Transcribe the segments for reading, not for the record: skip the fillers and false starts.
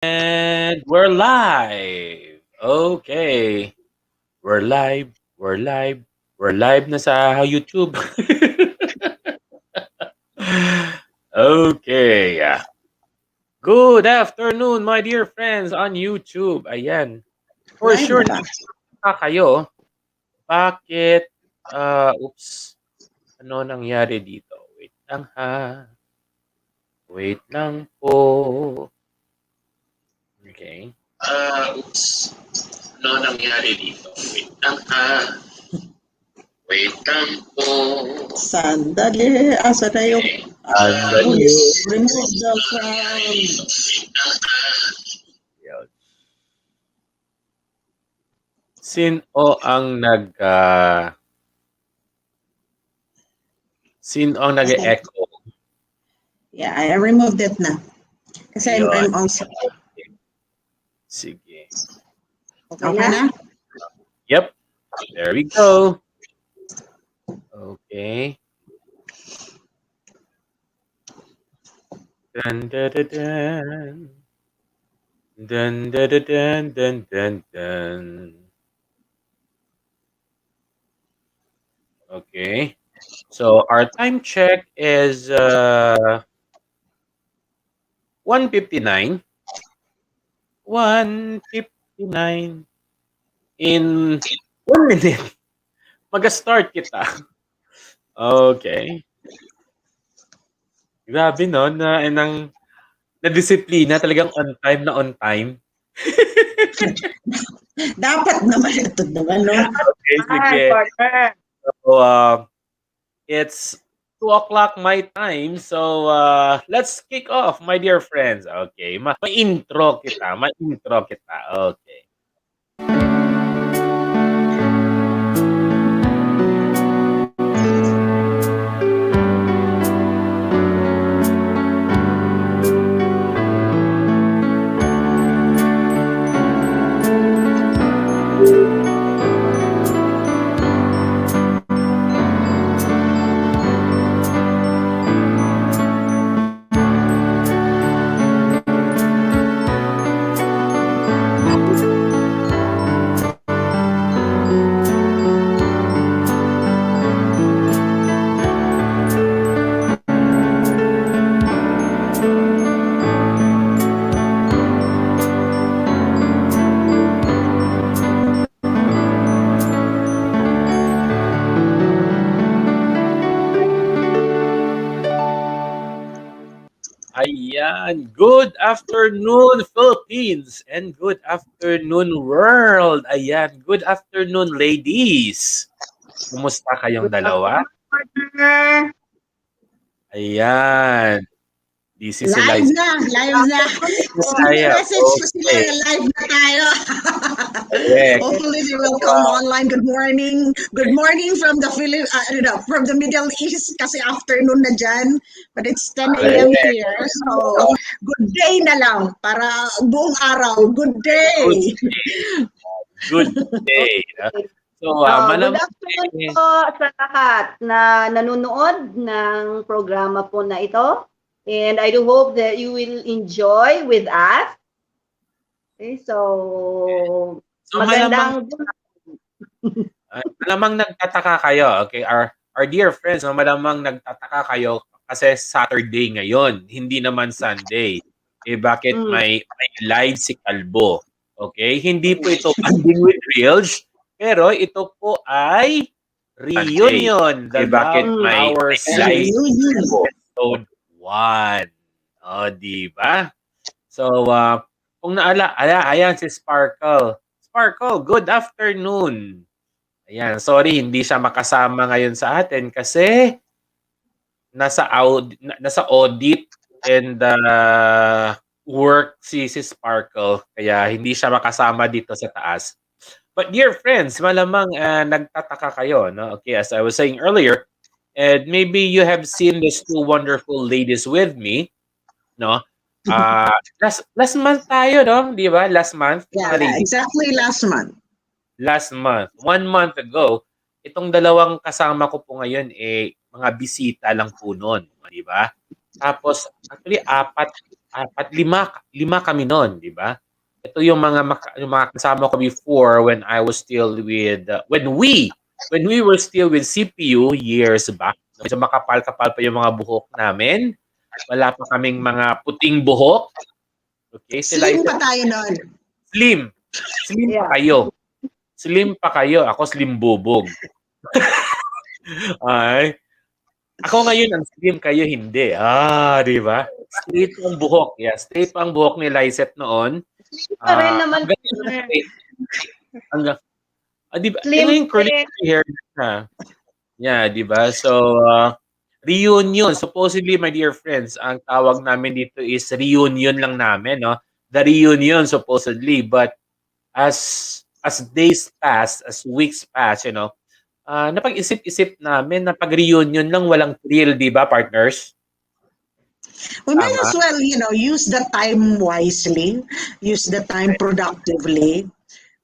And we're live. Okay. We're live. We're live. We're live na sa YouTube. Okay. Good afternoon, my dear friends on YouTube. Ayan. For Live sure, na ba? na kayo. Bakit? Oops. Ano nangyari dito? Wait lang ha. Wait lang po. Okay. Oops. Ano nangyari dito? Wait lang ha. Wait lang po. Sandali. Asa na yung... Sandali. Remove the from... Wait lang ha. Yun. Sino ang nag-echo? Yeah, I removed it na. Kasi Yun. I'm also... Sige. Okay na? Yep. There we go. Okay. Dun, dun, dun, dun. Dun, dun, dun, dun, dun, dun, dun. Okay. So our time check is 1:59. 1:59 in 1 minute. Mag-start kita. Okay. Grabe no na disiplina talagang on time na on time. Dapat naman ito naman, no? Okay, sige. So, it's 2 o'clock my time. So, let's kick off, my dear friends. Okay, ma-intro kita. Okay. Ayan. Good afternoon, Philippines. And good afternoon, world. Ayan. Good afternoon, ladies. Kumusta kayong dalawa? Ayan. Busy si Live Liza. na. Message ko sila na live na tayo. Correct. Hopefully they will come online. Good morning. Good morning from the from the Middle East kasi afternoon na dyan. But it's 10 a.m. here. So, good day na lang para buong araw. Good day. Good day. So, good afternoon po sa lahat na nanonood ng programa po na ito. And I do hope that you will enjoy with us. Okay, so magandang malamang nagtataka kayo. Okay, our dear friends, malamang nagtataka kayo kasi Saturday ngayon, hindi naman Sunday. Bakit may live si Kalbo? Okay, hindi po ito Banding with Reels, pero ito po ay reunion. Bakit may live episode 1. Di ba? So, kung ayan si Sparkle. Sparkle, good afternoon. Ayan, sorry hindi siya makasama ngayon sa atin kasi nasa audit and work si Sparkle kaya hindi siya makasama dito sa taas. But dear friends, malamang nagtataka kayo, no? Okay, as I was saying earlier, and maybe you have seen these two wonderful ladies with me, no? Last month tayo, no? Di ba? Last month. Yeah, exactly last month. Last month. 1 month ago, itong dalawang kasama ko po ngayon, mga bisita lang po noon. Di ba? Tapos, actually, 4 apat, lima kami noon, di ba? Ito yung mga kasama ko before when I was still with when we were still with CPU years back. Medyo makapal-kapal pa yung mga buhok namin. Wala pa kaming mga puting buhok. Okay, sila Slim pa tayo nun. slim. Slim pa Yeah. kayo. Slim pa kayo. Ako slim bubog. Ay. Ako ngayon ang slim, kayo hindi. Di ba? Straight ang buhok. Yeah, straight ang buhok ni Lysette noon. Pa rin naman. Hanggang straight. Hanggang, di ba? Slim Yung curly hair na. Yeah, di ba? So, reunion. Supposedly, my dear friends, ang tawag namin dito is reunion lang namin, no? The reunion, supposedly. But as days pass, as weeks pass, you know, napag-isip-isip namin na pag-reunion lang walang thrill, di ba, partners? We might as well, use the time wisely, use the time productively.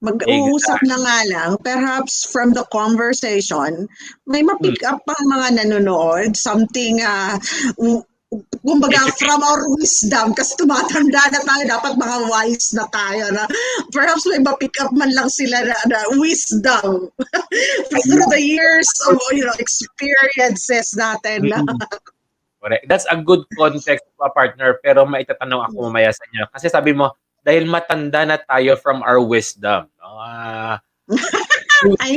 Mag-uusap na nga lang, perhaps from the conversation, may ma-pick up pang mga nanonood, something, kumbaga from our wisdom, kasi tumatanda na tayo, dapat mga wise na tayo. Na perhaps may ma-pick up man lang sila na wisdom through the years of experiences natin. Correct. That's a good context, partner, pero maitatanong ako mamaya sa inyo. Kasi sabi mo, dahil matanda na tayo from our wisdom.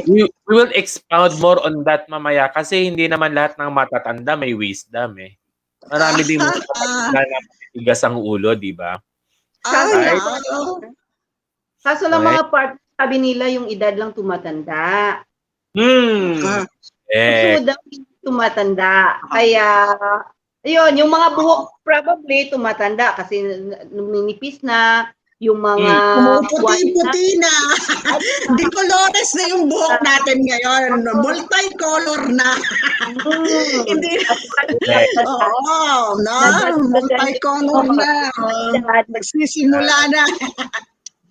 We will expound more on that mamaya kasi hindi naman lahat ng matatanda may wisdom eh. Marami din mga matatanda na matigas ang ulo, di ba? Kaso lang mga part, sabi nila yung edad lang tumatanda. Gusto daw tumatanda. Kaya, ayun, yung mga buhok probably tumatanda kasi numinipis na, yung mga puti-puti na. Di colores na yung buhok natin ngayon. Multicolor na. Hindi. Multicolor na. Nagsisimula na.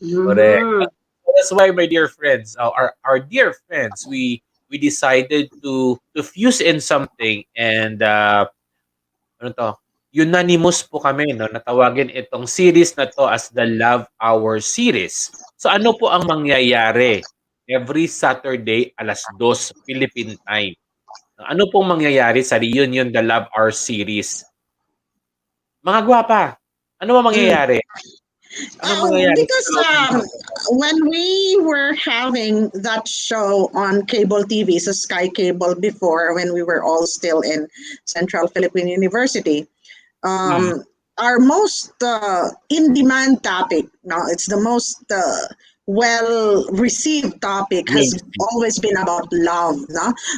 Correct. That's why, my dear friends, our dear friends, we decided to fuse in something and unanimous po kami natawagin itong series na to as the Love Hour series. So ano po ang mangyayari every Saturday alas 2 Philippine time? Ano pong mangyayari sa reunion the Love Hour series? Mga gwapa, ano ba mangyayari? Because when we were having that show on cable TV, so Sky Cable before, when we were all still in Central Philippine University, our most in-demand topic, it's the most well-received topic has always been about love,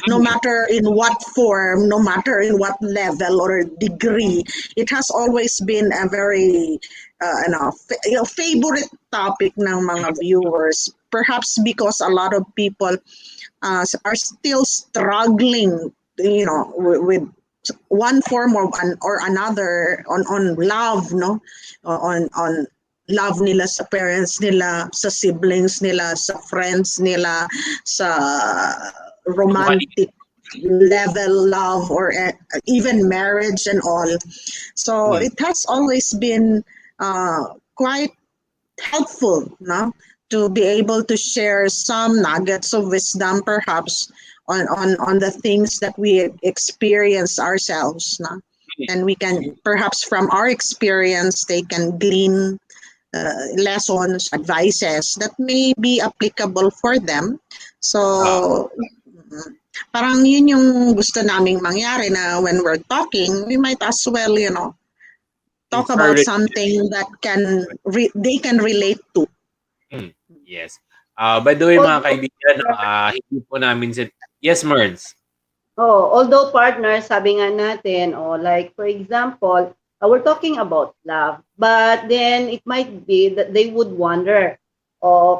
no matter in what form, no matter in what level or degree, it has always been a very favorite topic ng mga viewers, perhaps because a lot of people are still struggling, with one form or another on love, on love nila sa parents nila, sa siblings nila, sa friends nila, sa romantic level love, or even marriage and all. So it has always been quite helpful, to be able to share some nuggets of wisdom, perhaps on the things that we experience ourselves, and we can perhaps from our experience they can glean lessons, advices that may be applicable for them. So parang yun yung gusto naming mangyari, na when we're talking, we might as well, talk about something that they can relate to. Yes. By the way, mga kaibigan, hindi po namin yes, Merns. Although partners, sabi nga natin, like for example, we're talking about love, but then it might be that they would wonder,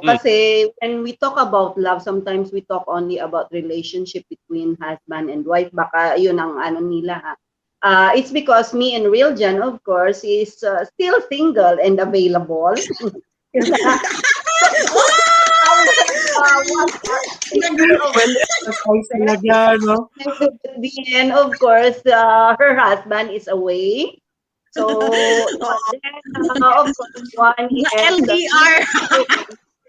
kasi when we talk about love, sometimes we talk only about relationship between husband and wife. Baka yun ang ano nila, ha. It's because me and Realjan, of course, is still single and available. And of course, her husband is away. So, then, of course, one is LDR.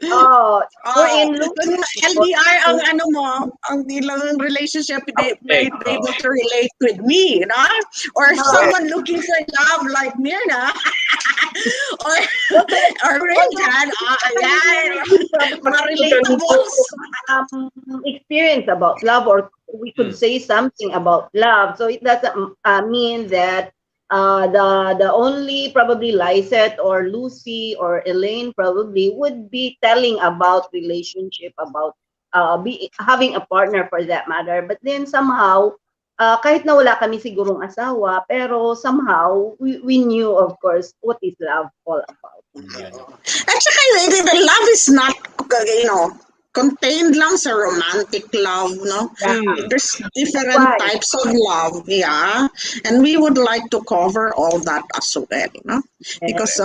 we're in Kung LDR ang ano mo, ang ilang relationship, they might be able to relate with me, you know? Or someone looking for love like Mirna. or Rajan. Ayan. Mga relatables. Experience about love, or we could say something about love. So it doesn't mean that the only probably Lysette or Lucy or Elaine probably would be telling about relationship, about having a partner for that matter. But then somehow, kahit na wala kami sigurong asawa, pero somehow we knew, of course, what is love all about. At saka, the love is not, contained lang sa romantic love, no? There's different types of love, yeah. And we would like to cover all that as well, no? Because,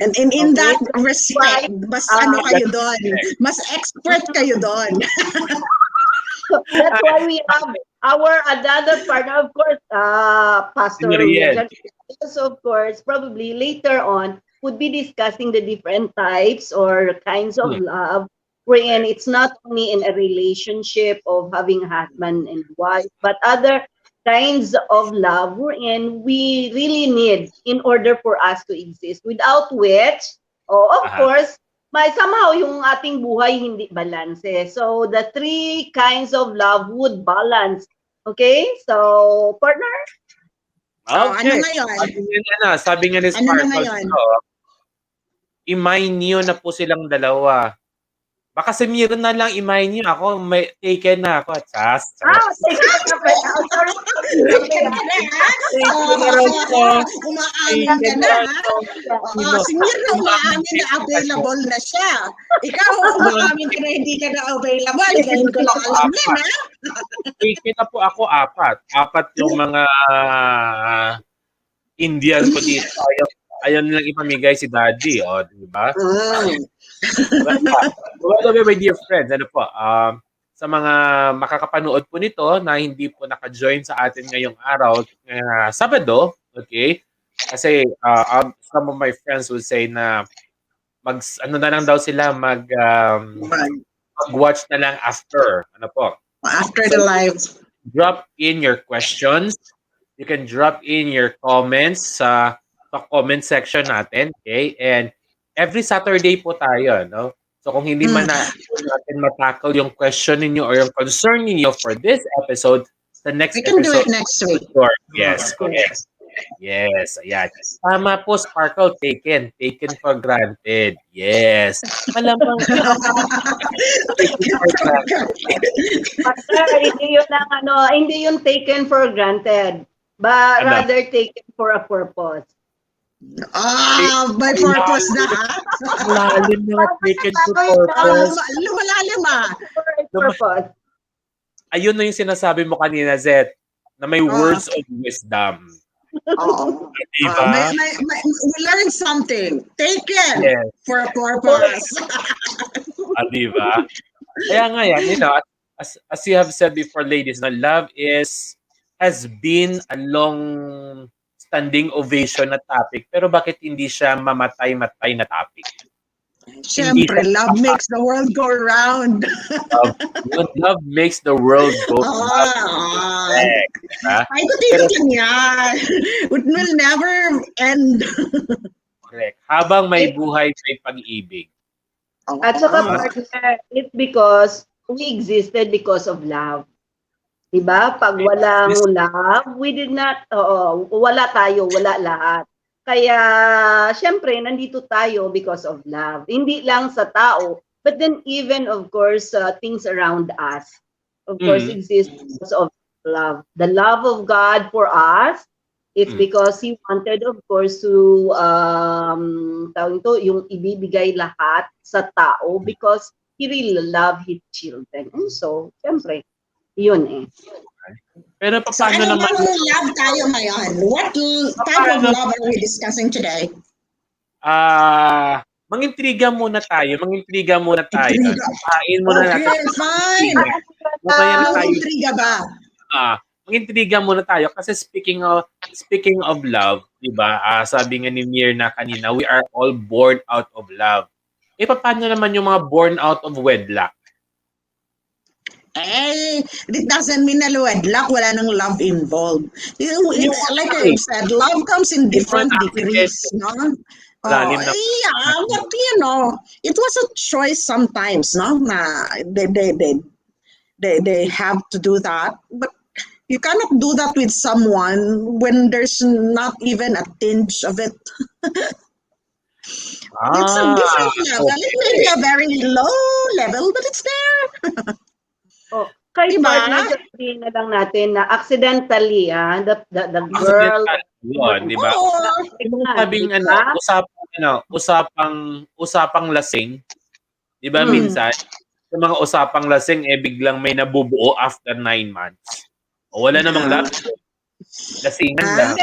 and in that respect, mas ano kayo doon, mas expert kayo doon. That's why we have our another partner, of course, Pastor Rian. So, of course, probably later on, would be discussing the different types or kinds of love, wherein it's not only in a relationship of having a husband and wife, but other kinds of love wherein we really need in order for us to exist, without which, of course, may somehow yung ating buhay hindi balanse. So the three kinds of love would balance. Okay? So, partner? Okay. Ano ngayon? Sabi nga ni Sparkles, i-mine nyo na po silang dalawa. Baka si Miro na lang i-mine nyo. Ako, may taken na ako. Taken na ba? Umaamin ka na, ha? Si Miro umaamin na available na siya. Ikaw, umaamin ka na hindi ka na available. Ngayon ko lang alam yan, ha? Taken na po ako 4. 4 yung mga Indian ko dito. Ayaw nilang ipamigay si Daddy, di ba? Well, my dear friends, sa mga makakapanood po nito na hindi po naka-join sa atin ngayong araw, Sabado, okay? Kasi some of my friends would say na na lang daw sila mag-watch na lang after. After the live. Drop in your questions. You can drop in your comments sa comment section natin, okay? And every Saturday po tayo, no? So kung hindi man natin matackle yung question ninyo or yung concern ninyo for this episode, the next episode. We can do it next week. Yes, correct. Yes, ayan. Tama po, Sparkle, taken for granted. Yes. Malamang taken for granted. Hindi yun taken for granted, but rather taken for a purpose. By purpose na, ha? Lalim na taken for purpose. Lumalalim, purpose. Ayun na yung sinasabi mo kanina, Zet, na may words of wisdom. Diba? We learned something. Taken for a purpose. Diba? Kaya nga yan, as you have said before, ladies, love has been a long standing ovation na topic, pero bakit hindi siya mamatay-matay na topic? Siyempre, love makes the world go round. Love makes the world go round. Ay, kutin yan. It will never end. Correct. Habang may buhay, may pag-ibig. At saka, partner, it's because we existed because of love. Diba? Pag walang love, we did not, wala tayo, wala lahat. Kaya, syempre, nandito tayo because of love. Hindi lang sa tao, but then even, of course, things around us, of course, exist because of love. The love of God for us, it's because He wanted, of course, to, yung ibibigay lahat sa tao because He really loved His children. And so, syempre, yun eh. Pero paano naman? Love tayo ngayon? What type of love are we discussing today? Mangintriga muna tayo. Kain muna natin. Okay, fine. Mangintriga ba? mag-intriga muna tayo kasi speaking of love, 'di ba? Sabi nga ni Mirna kanina, we are all born out of love. Paano naman yung mga born out of wedlock? It doesn't mean na wedlock, wala nang love involved. Like I said, love comes in different degrees, no? Malalim na. Yeah, but it was a choice sometimes, no? Na they have to do that, but you cannot do that with someone when there's not even a tinge of it. It's a different level. Okay. It may be a very low level, but it's there. Kay Diba? partner, sabihin na lang natin na accidentally, the girl. Yun, di ba? Sabing usapang lasing, di ba minsan, sa mga usapang lasing, biglang may nabubuo after 9 months. Wala namang love. Lasingan lang.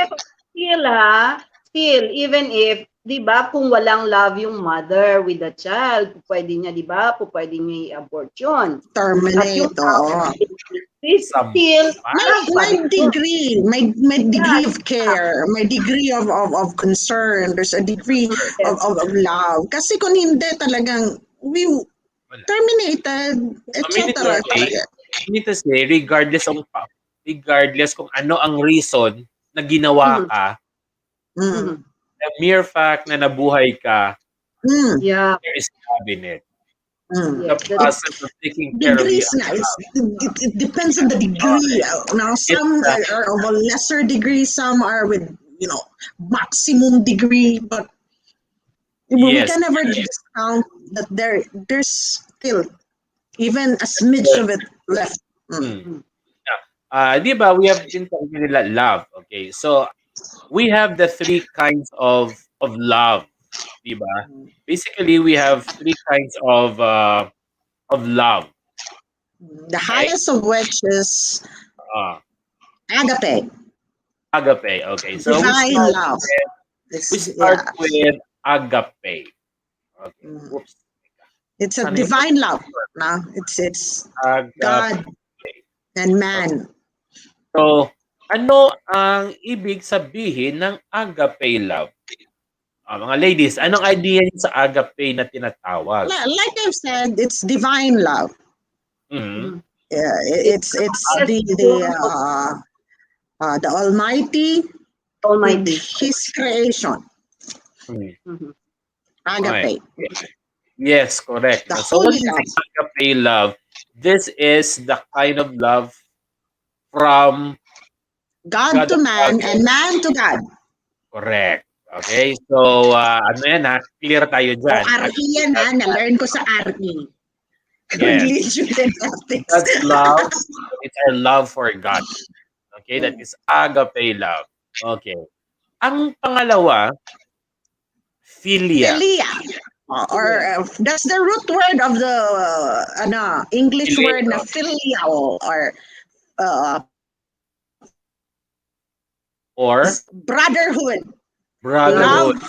Still, even if, di ba, kung walang love yung mother with the child, pwede niya, di ba, pwede niya i-abort yun. Terminate, still, may degree of care, may degree of concern, there's a degree of love. Kasi kung hindi talagang, we terminated, etc. I need to say, regardless kung ano ang reason na ginawa ka, the mere fact na nabuhay ka, there is love in it. The process of taking care of you. It depends on the degree. Now, some are of a lesser degree, some are with, maximum degree, but we can never discount that there's still even a smidge of it left. Di ba, we have been talking nila love. Okay, so we have the 3 kinds of love. Di ba? Basically, we have 3 kinds of love. The highest of which is agape. Agape, okay. So divine love. We start with agape. Okay. Oops. It's a divine love. No? It's God and man. So, ano ang ibig sabihin ng agape love? Mga ladies, anong idea niyo sa agape na tinatawag? Like I've said, it's divine love. Yeah, it's the Almighty, His creation. Agape. Yes, correct. So, what is agape love? This is the kind of love from God to man and man to God. Correct. Okay, so clear tayo dyan. Arki yan na-learn ko sa Arki. Religion and ethics. That's love. It's our love for God. Okay, that is agape love. Okay. Ang pangalawa, philia. Philia. That's the root word of the English word na filial or brotherhood. Brotherhood.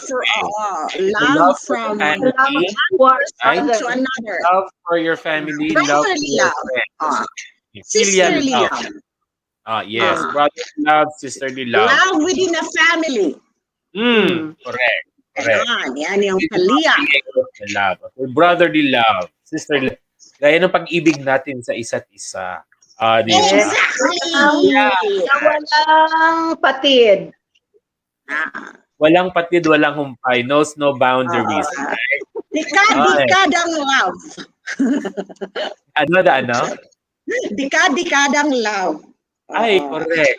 Love from one to another. Love for your family. Love for your friends. Sisterly love. Yes. Brotherly love, sisterly love. Love within a family. Correct. Yan yung philia. Love. Brotherly love. Sisterly love. Gaya ng pag-ibig natin sa isa't isa. Exactly. Walang patid. Walang patid, walang humpay. Knows no boundaries. Dekadang love. Ano? Dekadang love. Ay, correct.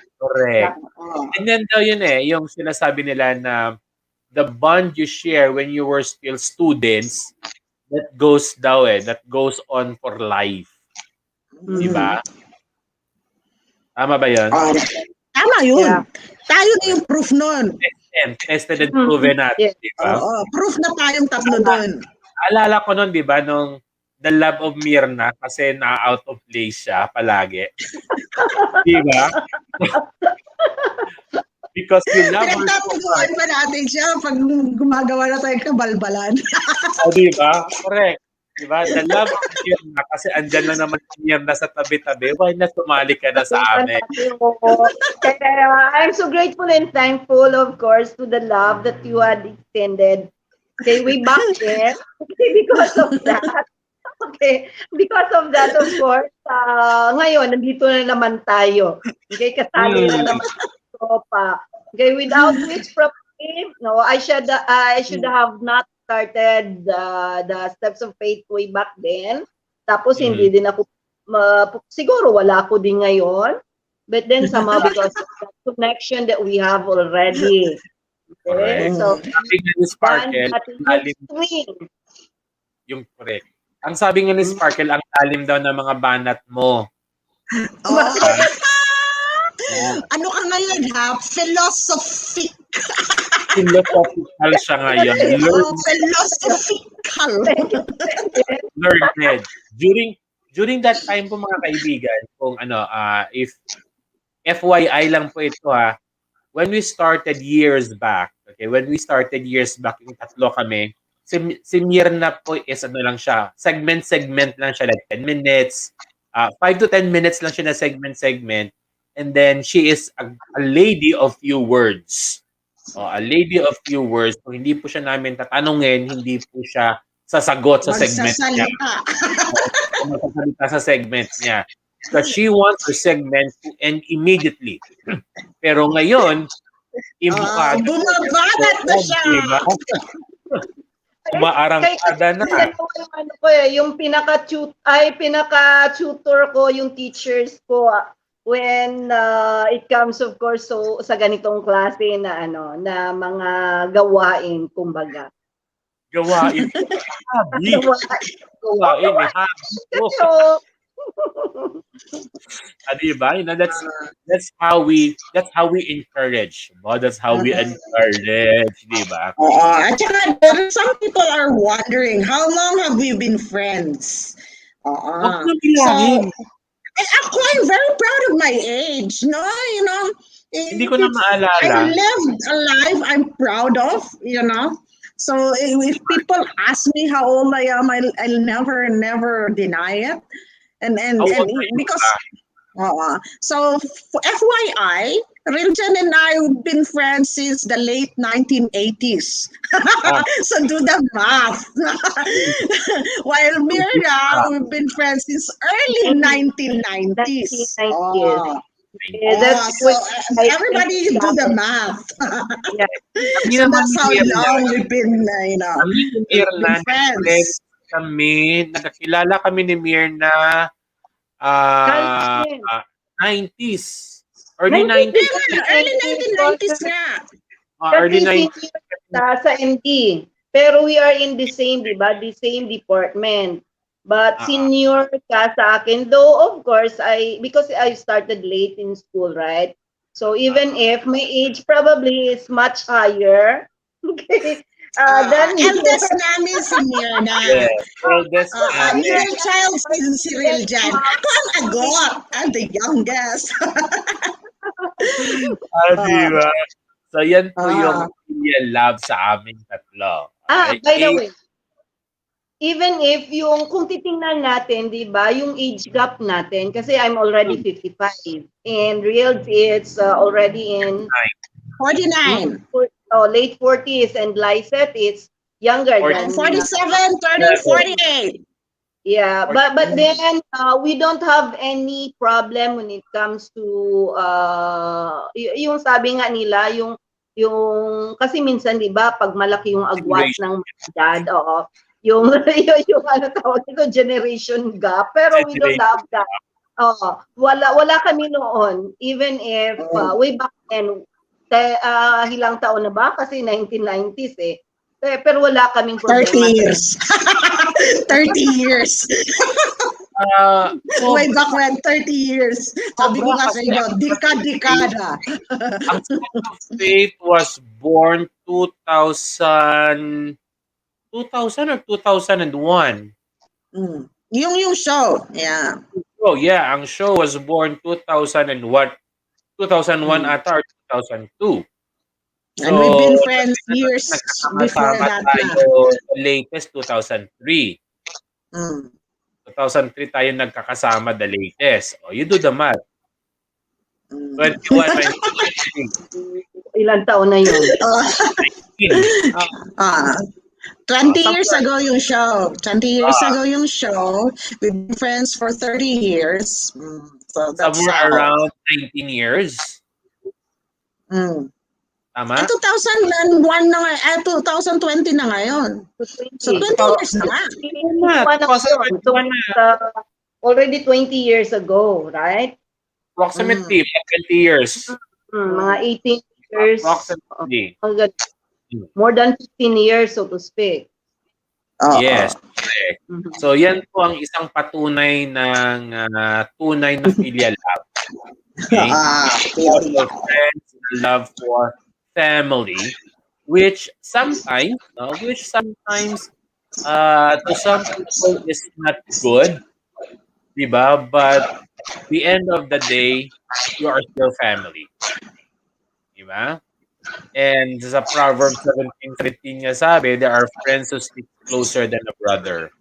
And then daw yun yung sinasabi nila na the bond you share when you were still students, that goes on for life. Diba? Tama ba yun? Tama yun. Yeah. Tayo na yung proof nun. Tested and proven natin, diba? Proof na tayong tatlo doon. Alala ko nun, diba, nung The Love of Mirna, kasi na-out of place siya palagi. Diba? Because you love her so much. Pinagtataguan pa natin siya pag gumagawa na tayo kabalbalan. Diba? Correct. Diba? The love of Mirna, kasi andyan lang naman si Mirna sa tabi-tabi. Why na sumali ka na sa amin? Kaya I'm so grateful and thankful, of course, to the love that you had extended. Okay, way back then. Okay, because of that. Okay, because of that, of course, ngayon, nandito na naman tayo. Okay, kasali na naman ito pa. Okay, without which probably, no, I should have not started the Steps of Faith way back then. Tapos hindi din ako, siguro wala ako din ngayon. But then somehow because of the connection that we have already. Okay, so, sabi nga ni Sparkle, yung correct. Ang sabi nga ni Sparkle, ang lalim daw ng mga banat mo. Ano ka ngayon ha? Philosophic. Philosophical siya ngayon. Philosophical. Learned. During that time po mga kaibigan, kung if FYI lang po ito when we started years back, yung tatlo kami, si Mirna po is lang siya, segment lang siya, like 10 minutes, 5 to 10 minutes lang siya na segment, and then she is a lady of few words. A lady of few words. Kung hindi po siya namin tatanungin, hindi po siya sasagot sa segment niya. Magsasalita sa segment niya. Because she wants her segment to end immediately. Pero ngayon, bumabanat na siya. Diba? Umaarangkada na. Yung pinaka-tutor ko, yung teachers ko, when it comes, of course, so sa ganitong klase na na mga gawain, kumbaga. Gawain. Diba? That's how we encourage. That's how we encourage, diba? At saka, some people are wondering, how long have we been friends? Ako, I'm very proud of my age. No, hindi ko na maalala. I lived a life I'm proud of, So if people ask me how old I am, I'll never deny it. And because so FYI, Riljan and I have been friends since the late 1980s. So do the math. While Mirna, we've been friends since early 1990s. So everybody do the math. So that's how long we've been, friends. Nakakilala kami ni Mirna 90s. Early 1990s nga. Early 90s. Sa MD. Pero we are in the same, diba? The same department. But senior ka sa akin, though of course, because I started late in school, right? So even if my age probably is much higher, okay, eldest namin si Mirna. Middle child si Riljan. Ako ang agot. I'm the youngest. Diba? So yan po yung real love sa aming tatlo. By the way, even if kung titingnan natin, di ba, yung age gap natin, kasi I'm already 55, and Real is already in 49. Late 40s, and Lysette is younger than 47, turning 48. Yeah, but then we don't have any problem when it comes to yung sabi nga nila, yung kasi minsan, di ba, pag malaki yung agwat ng dad, yung ano tawag ito, generation gap, pero we don't have that. Wala kami noon, even if way back then, ilang taon na ba? Kasi 1990s pero wala kaming problema. 30 years. 30 years. Way back when, 30 years. Sabi ko nga sa inyo, dekada. Ang Steps of Faith was born 2000 or 2001? Yung show, yeah. Oh yeah, ang show was born 2001 ata or 2002. So, and we've been friends years before that. Tayo, latest 2003. Mm. 2003 tayo nagkakasama the latest. Oh, you do the math. Mm. 21 minus 23. Ilan taon na yun? Ah, 20 years somewhere. ago yung show. 20 years ago yung show. We've been friends for 30 years. So that's Somewhere how. around 19 years. Mm. Tama? 2001 na nga, 2020 na ngayon. So 20 years na nga. Already 20 years ago, right? Approximately 20 years. Mga 18 years. Approximately. More than 15 years, so to speak. Yes. Correct. So yan po ang isang patunay ng tunay na filial love. Okay? Love for friends, love for family, which sometimes to some people is not good, diba? But the end of the day, you are still family. Diba? And sa Proverbs 17:13 niya sabi, there are friends who stick closer than a brother.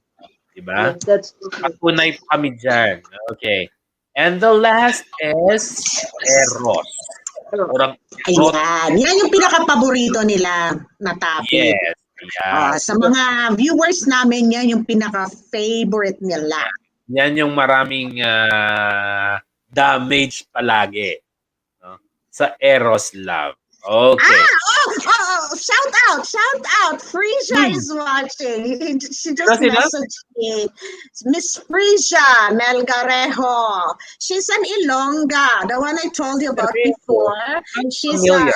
Diba? Yes, that's true. Patunay po kami dyan. Okay. And the last is Eros. Ayan. Yan yung pinaka-paborito nila na topic. Yes. Yeah. Sa mga viewers namin, yan yung pinaka-favorite nila. Yan yung maraming damage palagi. No? Sa Eros love. Okay. Shout out. Frisia is watching. She just messaged me. Miss Frisia Melgarejo. She's an Ilongga, the one I told you about before. She's an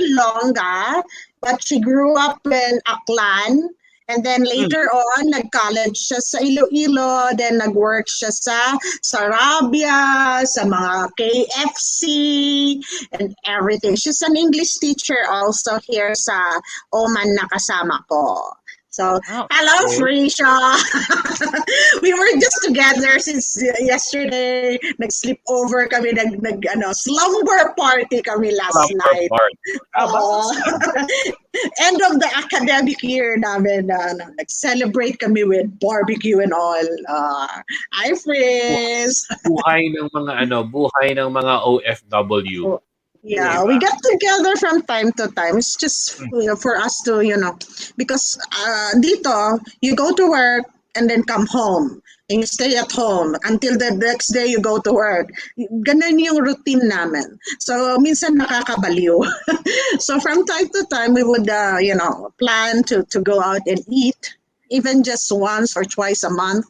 Ilongga, but she grew up in Aklan. And then later on, nag-college siya sa Iloilo, then nag-work siya sa Sarabia, sa mga KFC, and everything. She's an English teacher also here sa Oman na kasama ko. So, hello, Frisia! We were just together since yesterday. Nag-sleep over kami, slumber party kami last night. End of the academic year namin, nag-celebrate kami with barbecue and all. Hi, Frizz! Buhay ng mga OFW. Yeah, we get together from time to time. It's just for us to, because dito, you go to work and then come home. And you stay at home until the next day you go to work. Ganun yung routine namin. So, minsan nakakabaliw. So, from time to time, we would, plan to go out and eat, even just once or twice a month.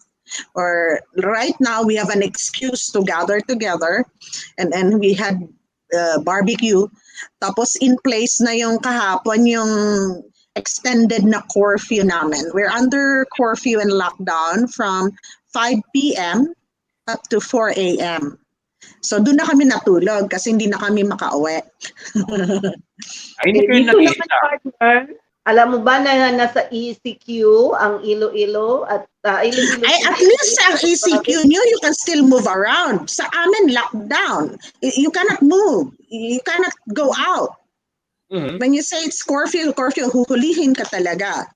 Or right now, we have an excuse to gather together. And we had barbecue. Tapos in place na yung kahapon yung extended na curfew namin. We're under curfew and lockdown from 5 p.m. up to 4 a.m. So doon na kami natulog kasi hindi na kami makauwi. Ay, hindi kayo nakita. Alam mo ba na nasa ECQ ang Iloilo at Iloilo? Ay, at least ang ECQ nyo, you can still move around. Sa amin, lockdown. You cannot move. You cannot go out. When you say it's curfew, huhulihin ka talaga.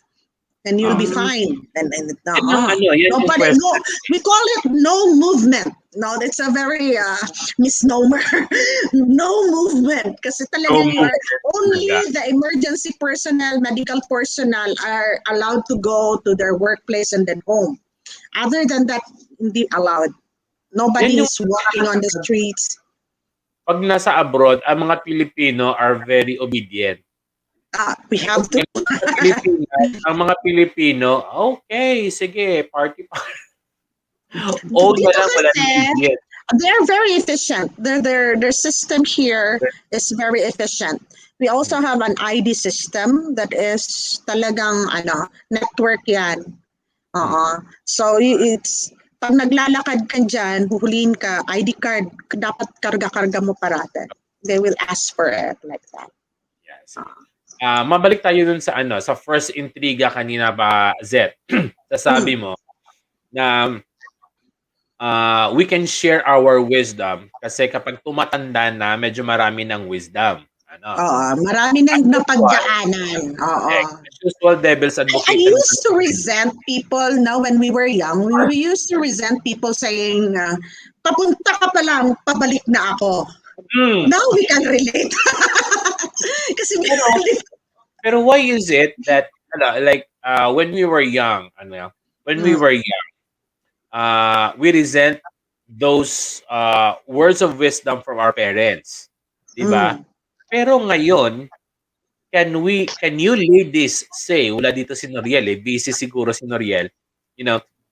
And you'll be fine. Nobody, we call it no movement. No, it's a very misnomer. No movement. Kasi talaga only the emergency personnel, medical personnel are allowed to go to their workplace and then home. Other than that, hindi allowed. Nobody is walking on the streets. Pag nasa abroad, ang mga Pilipino are very obedient. We have to. Ang mga Pilipino, okay, sige, party. They're very efficient. Their system here is very efficient. We also have an ID system that is talagang network yan. So it's pag naglalakad ka dyan, huhulihin ka, ID card, dapat karga-karga mo parate. They will ask for it like that. Yes. Mabalik tayo dun sa sa first intriga kanina pa, Zet. Sasabi mo na we can share our wisdom kasi kapag tumatanda na, medyo marami ng wisdom. marami nang napagdaanan. As usual, devil's I advocate. used to resent people now when we were young. We used to resent people saying, papunta ka pa lang, pabalik na ako. Now we can relate. Kasi pero why is it that like when we were young, we resent those words of wisdom from our parents, 'di ba? Pero ngayon, can you ladies say, wala dito si Noriel, busy siguro si Noriel,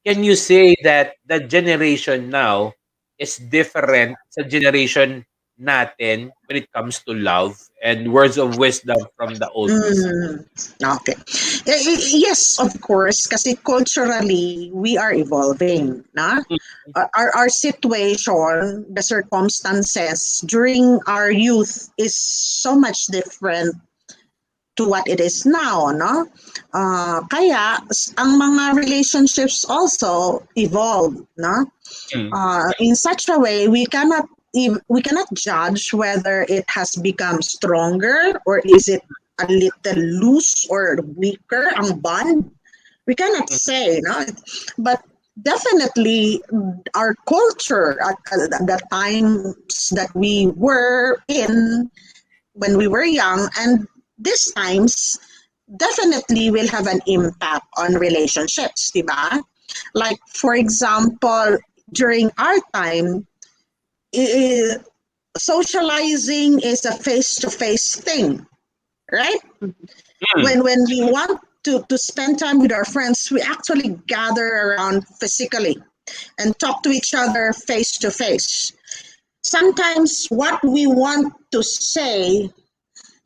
can you say that the generation now is different sa generation natin when it comes to love and words of wisdom from the oldies? Okay. Yes, of course, kasi culturally, we are evolving. Our situation, the circumstances during our youth is so much different to what it is now, no? Kaya ang mga relationships also evolve, no? In such a way we cannot judge whether it has become stronger or is it a little loose or weaker ang bond. We cannot say, no? But definitely our culture at the times that we were in when we were young and these times definitely will have an impact on relationships, diba? Like, for example, during our time, socializing is a face-to-face thing, right? When we want to spend time with our friends, we actually gather around physically and talk to each other face-to-face. Sometimes what we want to say,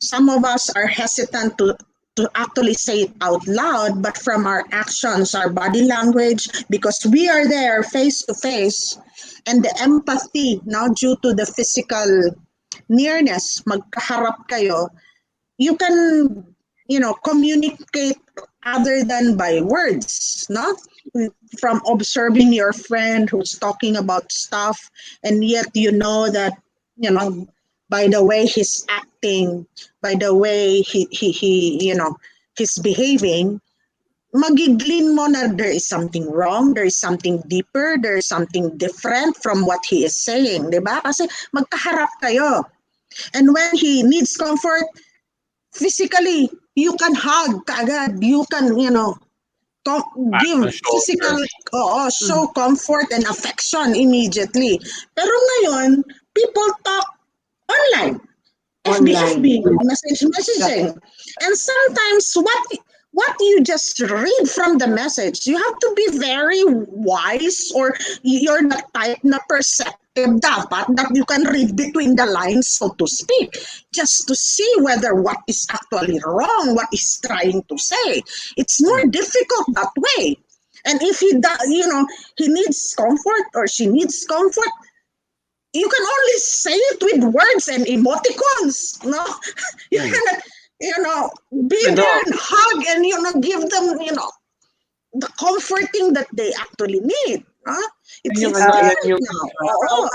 some of us are hesitant to actually say it out loud, but from our actions, our body language, because we are there face to face, and the empathy, now due to the physical nearness, magkaharap kayo, you can, communicate other than by words, no? From observing your friend who's talking about stuff, and yet you know that, by the way he's acting, by the way he's behaving, magiglean mo na there is something wrong, there is something deeper, there is something different from what he is saying, di ba? Kasi magkaharap kayo. And when he needs comfort, physically, you can hug kaagad, you can, give physical, show comfort and affection immediately. Pero ngayon, people talk online, FB, messaging. And sometimes what you just read from the message, you have to be very wise, or you're the type na perceptive dapat that you can read between the lines, so to speak, just to see whether what is actually wrong, what is trying to say. It's more difficult that way. And if he needs comfort or she needs comfort, you can only say it with words and emoticons, no? You cannot, be there and hug and, give them, the comforting that they actually need. It's different now.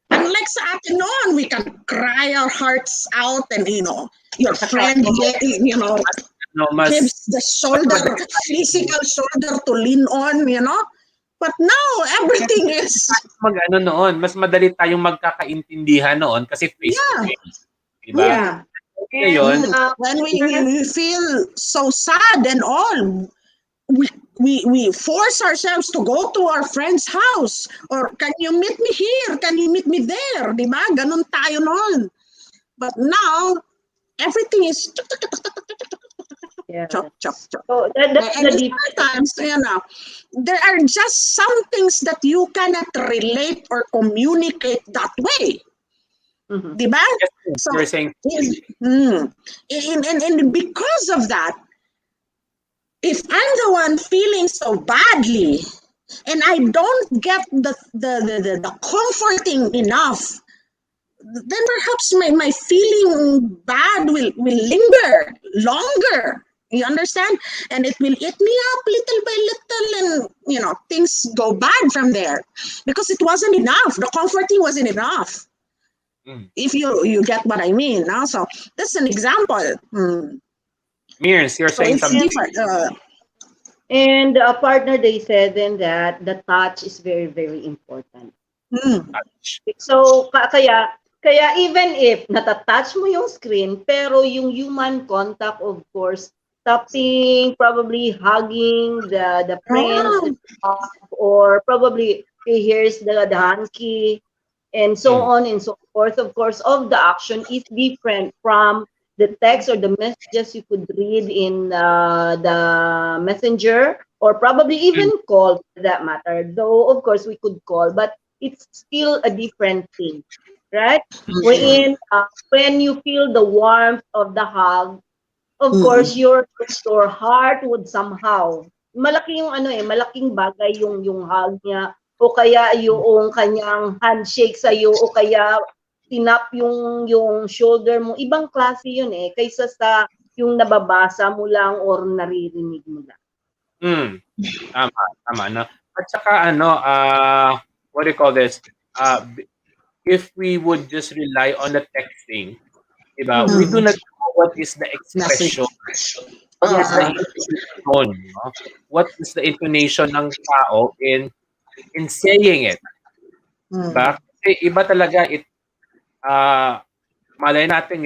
Unlike sa atin noon, we can cry our hearts out and, your friend, gives the shoulder, physical shoulder to lean on, But now, everything is... mas madali tayong magkakaintindihan noon kasi face-to-face. Diba? Yeah. Ngayon, when we feel so sad and all, we force ourselves to go to our friend's house, or can you meet me here? Can you meet me there? Diba? Ganon tayo noon. But now, everything is... Chop, chop, chop. So that's and sometimes, there are just some things that you cannot relate or communicate that way. Diba? So, you're saying, and because of that, if I'm the one feeling so badly and I don't get the comforting enough, then perhaps my feeling bad will linger longer. You understand? And it will eat me up little by little, and things go bad from there because it wasn't enough. The comforting wasn't enough. If you get what I mean. No? So that's an example. Mears, you're So saying it's something. different. And a partner, they said then that the touch is very, very important. So, kaya even if natatouch mo yung screen, pero yung human contact, of course, tapping, probably hugging the friends, or probably here's the hanky, and so on and so forth. Of course, of the action is different from the text or the messages you could read in the messenger, or probably even call for that matter. Though, of course, we could call, but it's still a different thing, right? Wherein, when you feel the warmth of the hug, of course, your heart would somehow, malaki yung malaking bagay yung hug niya, o kaya yung kanyang handshake sa iyo, o kaya tinap yung shoulder mo. Ibang klase yun kaysa sa yung nababasa mo lang or naririnig mo lang. Tama, no? At saka what do you call this? If we would just rely on the texting, diba? We do not know what is the expression. What is the intonation, no? What is the intonation ng tao in saying it? Diba? Kasi iba talaga malay natin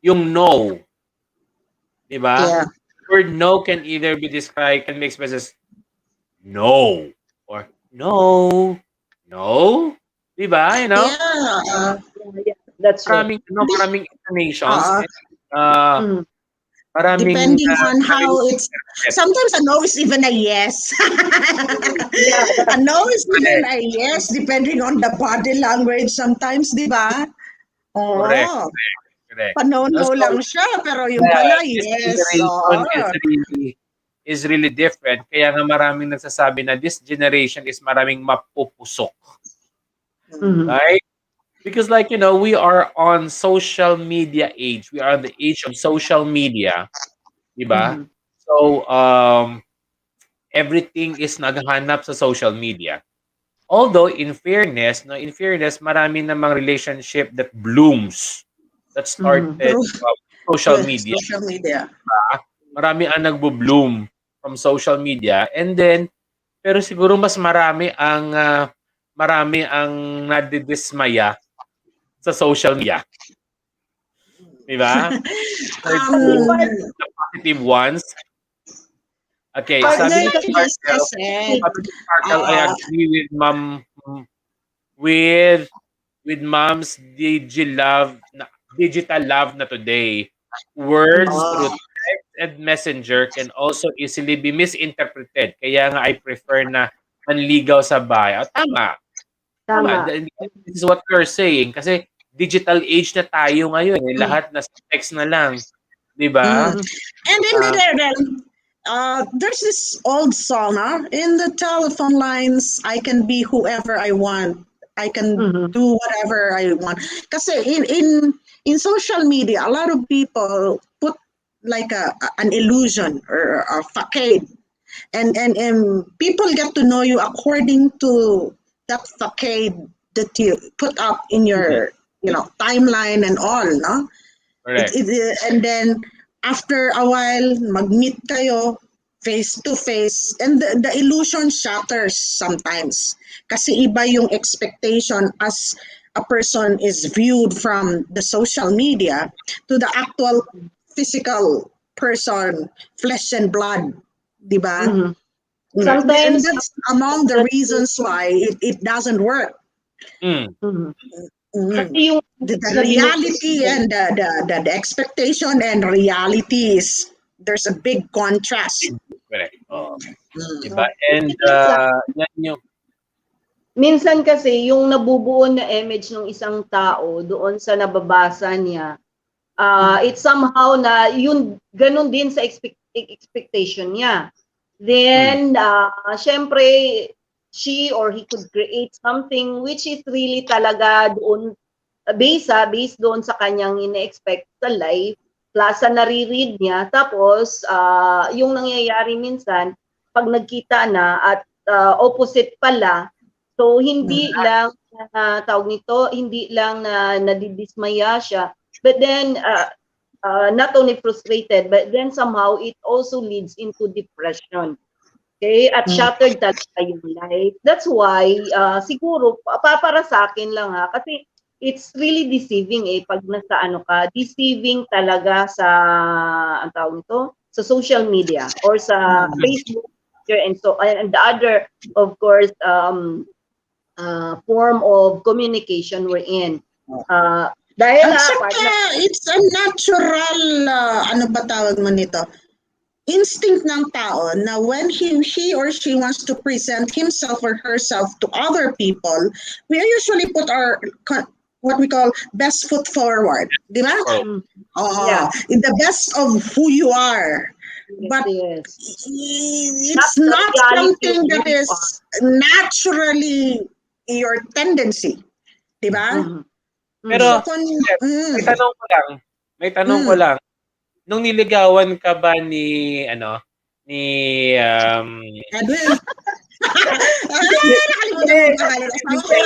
yung no. Diba? Yeah. The word no can either be described, can be expressed as no or no. Diba? You know? Yeah. That's right. Maraming intonations. Depending on how it's, sometimes a no is even a yes. A no is even a yes, depending on the body language sometimes, di ba? Correct. Pano-no lang siya, pero yung pala, yes. Is really different. Kaya nga maraming nagsasabi na this generation is maraming mapupusok. Right? Because like, you know, we are on social media age. We are on the age of social media. Diba? So, everything is naghahanap sa social media. Although, in fairness, marami namang relationship that blooms, that started from social media. Marami ang nagbo-bloom from social media. And then, pero siguro mas marami ang nadidismaya sa social media. Diba? The positive ones. Okay, sabi ni Sparkle, I agree with with mom's digital love na today. Words through text and messenger can also easily be misinterpreted. Kaya nga I prefer na manligaw sa bahay. Tama. This is what we're saying. Kasi digital age na tayo ngayon. Lahat na text na lang. Diba? And then there's this old song, in the telephone lines, I can be whoever I want. I can do whatever I want. Kasi in social media, a lot of people put like an illusion or a facade. And people get to know you according to that facade that you put up in your timeline and all, no? Correct. And then after a while, mag-meet kayo face to face, and the illusion shatters sometimes. Kasi iba yung expectation as a person is viewed from the social media to the actual physical person, flesh and blood, di ba? And that's among the reasons why it doesn't work. The reality and the expectation and reality is, there's a big contrast. Correct. Diba? And yan yung minsan kasi yung nabubuo na image ng isang tao doon sa nababasa niya, it's somehow na yun ganun din sa expectation niya. Then syempre she or he could create something which is really talaga doon based doon sa kanyang ine-expect sa life, plus sa nare-read niya. Tapos yung nangyayari minsan pag nagkita na at opposite pala, So hindi lang tawag nito, hindi lang na nadidismaya siya, but then not only frustrated, but then somehow it also leads into depression. Okay? At shattered talaga yung life. That's why, siguro, para sa akin lang kasi it's really deceiving pag nasa ano ka, deceiving talaga sa, ang tawag nito, sa social media or sa Facebook and so, and the other, of course, form of communication we're in. Dahil At saka, it's a natural, ano ba tawag mo nito? Instinct ng tao na when he or she wants to present himself or herself to other people, we usually put our what we call best foot forward, di ba? Yeah. In the best of who you are. Yes, But yes. it's not something that is naturally your tendency, di ba? Pero, So, may tanong ko lang. Nung niligawan ka ba ni Edwin? Edwin. Hindi si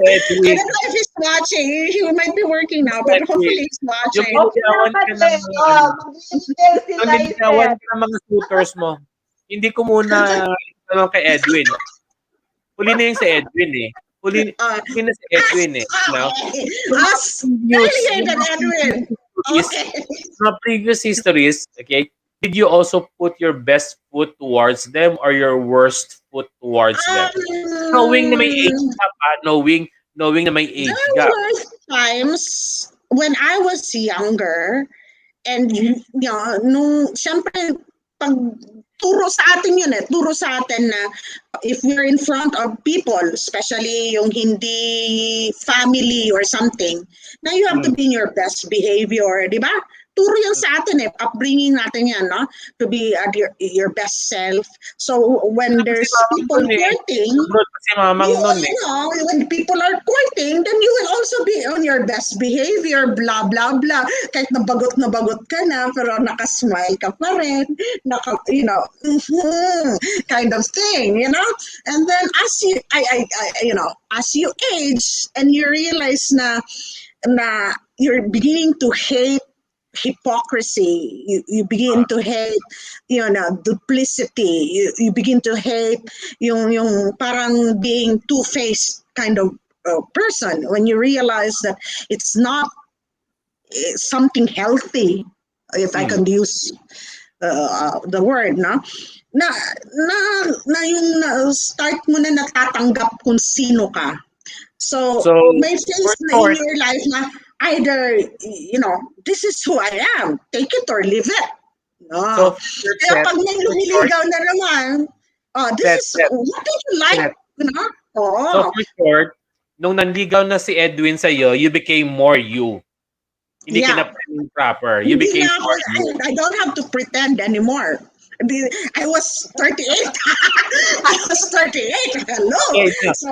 Edwin. I don't know if he's watching. He might be working now, but hopefully he's watching. Yung niligawan ka ng mga suitors mo, hindi ko muna tanong kay Edwin. Huli na yung si Edwin Huli na si Edwin No? Earlier than Edwin. Okay. From previous histories, okay, did you also put your best foot towards them or your worst foot towards them? Knowing na may age gap, knowing na may age gap. There were times when I was younger, and siyempre, pag turo sa atin yun turo sa atin na if we're in front of people, especially yung hindi family or something, na you have to be in your best behavior, di ba? Turo yan sa atin upbringing natin yan, no? To be at your best self. So when there's people courting, when people are courting, then you will also be on your best behavior, blah, blah, blah. Kahit nabagot ka na, pero nakasmile ka pa rin, kind of thing, And then as you, as you age and you realize na you're beginning to hate hypocrisy, you begin to hate duplicity, you begin to hate yung parang being two-faced kind of person, when you realize that it's not something healthy, if I can use the word, no? Na yung start mo na natatanggap kung sino ka. So may phase na in your life na either, this is who I am, take it or leave it. No. Kaya pag may lumiligaw na naman, this is, what did you like? So for short, nung nanligaw na si Edwin sa'yo, you became more you. Hindi ka na proper. You became more you. I don't have to pretend anymore. I was 38. I was 38. Hello. Okay, so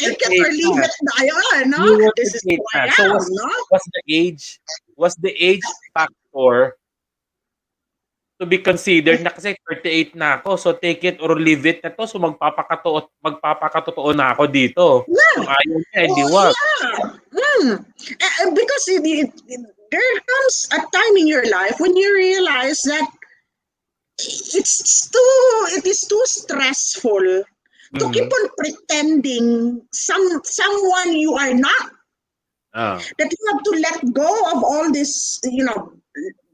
take it or leave it na yun, no? This is who I am, no? Was the age factor to be considered na kasi 38 na ako, so take it or leave it na to, so magpapakatotoo na ako dito. Kung ayaw niya, wag. Because there comes a time in your life when you realize that it is too stressful to keep on pretending someone you are not. That you have to let go of all this,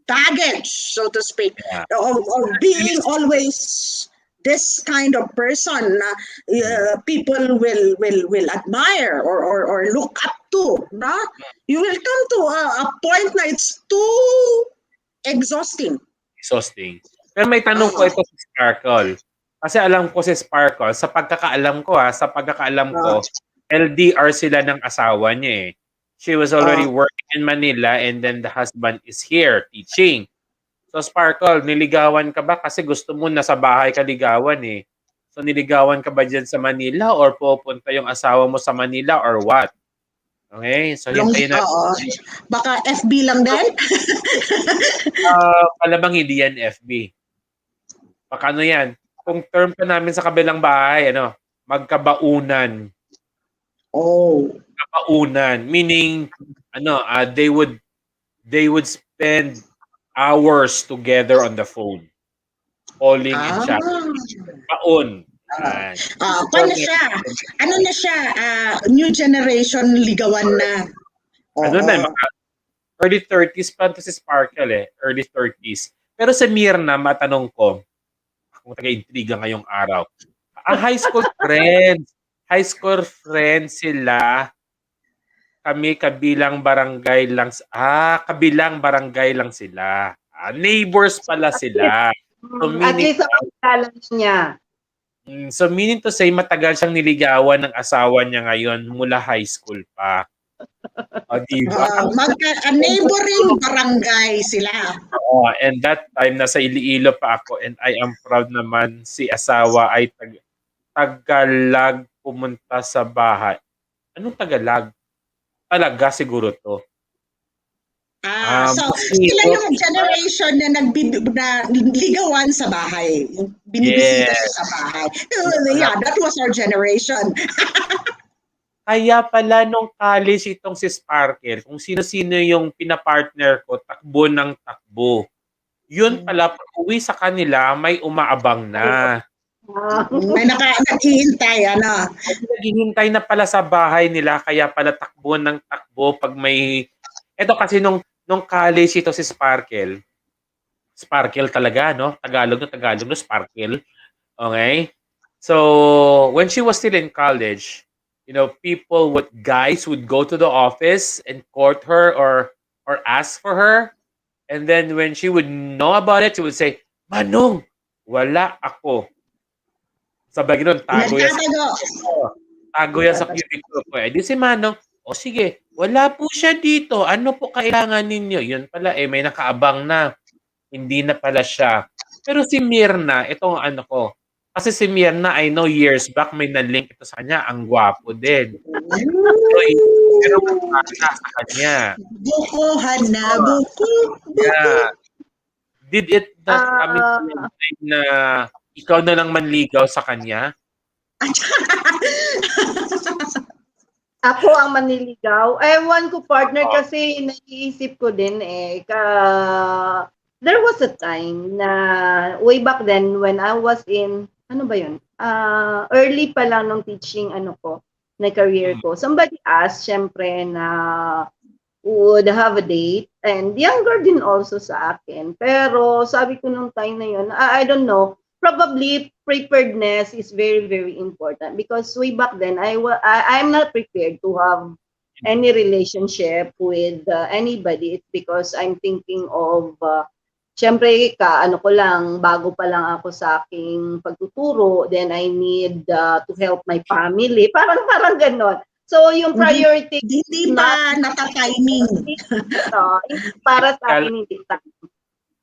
baggage, so to speak, of being always this kind of person people will admire or look up to. No? You will come to a point na it's too exhausting. Pero may tanong ko ito si Sparkle. Kasi alam ko si Sparkle, sa pagkakaalam ko, LDR sila ng asawa niya She was already working in Manila and then the husband is here teaching. So Sparkle, niligawan ka ba? Kasi gusto mo nasa bahay ka ligawan So niligawan ka ba dyan sa Manila or pupunta yung asawa mo sa Manila or what? Okay, so hintayin na. Baka FB lang din? Malamang hindi yan FB. Baka ano yan? kung term pa namin sa kabilang bahay, magkabaunan. Oh. Kabaunan, meaning, they would spend hours together on the phone, calling and chatting. Baon. Paano siya? Ano na siya? New generation ligawan na. Mga early 30s pa to si Sparkle early 30s. Pero sa Mirna, matanong ko, kung taga-intriga ngayong araw, high school friends sila, kami kabilang barangay lang, sila. Neighbors pala sila. So, At least ang kilala niya. So meaning to say, matagal siyang niligawan ng asawa niya ngayon mula high school pa. Diba? Neighboring barangay sila. And that time, nasa Iloilo pa ako, and I am proud naman si asawa ay Tagalog pumunta sa bahay. Anong Tagalog? Talaga siguro to. So, sila yung generation na ligawan sa bahay. Binibisita sa bahay. Yeah, that was our generation. Kaya pala nung college itong si Sparkle, kung sino-sino yung pinapartner ko, takbo ng takbo. Yun pala, pag uwi sa kanila, may umaabang na. May naghihintay, Naghihintay na pala sa bahay nila, kaya pala takbo ng takbo pag may... Ito kasi nung college ito si Sparkle. Sparkle talaga, no? Tagalog no, Sparkle. Okay? So, when she was still in college, guys would go to the office and court her or ask for her. And then when she would know about it, she would say, Manong, wala ako. Sabay gano'n, tago yan sa cubicle ko. Di si Manong, sige, wala po siya dito. Ano po kailangan ninyo? Yun pala, may nakaabang na. Hindi na pala siya. Pero si Mirna, itong ko, kasi si Mirna, I know years back, may na-link ito sa kanya. Ang gwapo din. Pero sa kanya. Bukuhan na, buku. Yeah. Did it not come na ikaw na lang manligaw sa kanya? Ako ang maniligaw. Ewan ko, partner, kasi naiisip ko din there was a time na way back then when I was in, early pa lang nung teaching na career ko. Somebody asked, syempre, na would have a date, and younger din also sa akin. Pero sabi ko nung time na yun, I don't know, probably preparedness is very, very important, because way back then, I'm not prepared to have any relationship with anybody. It's because I'm thinking of, syempre, bago pa lang ako sa aking pagtuturo, then I need to help my family. Parang ganon. So, yung priority... Hindi pa nata-timing. Para sa akin,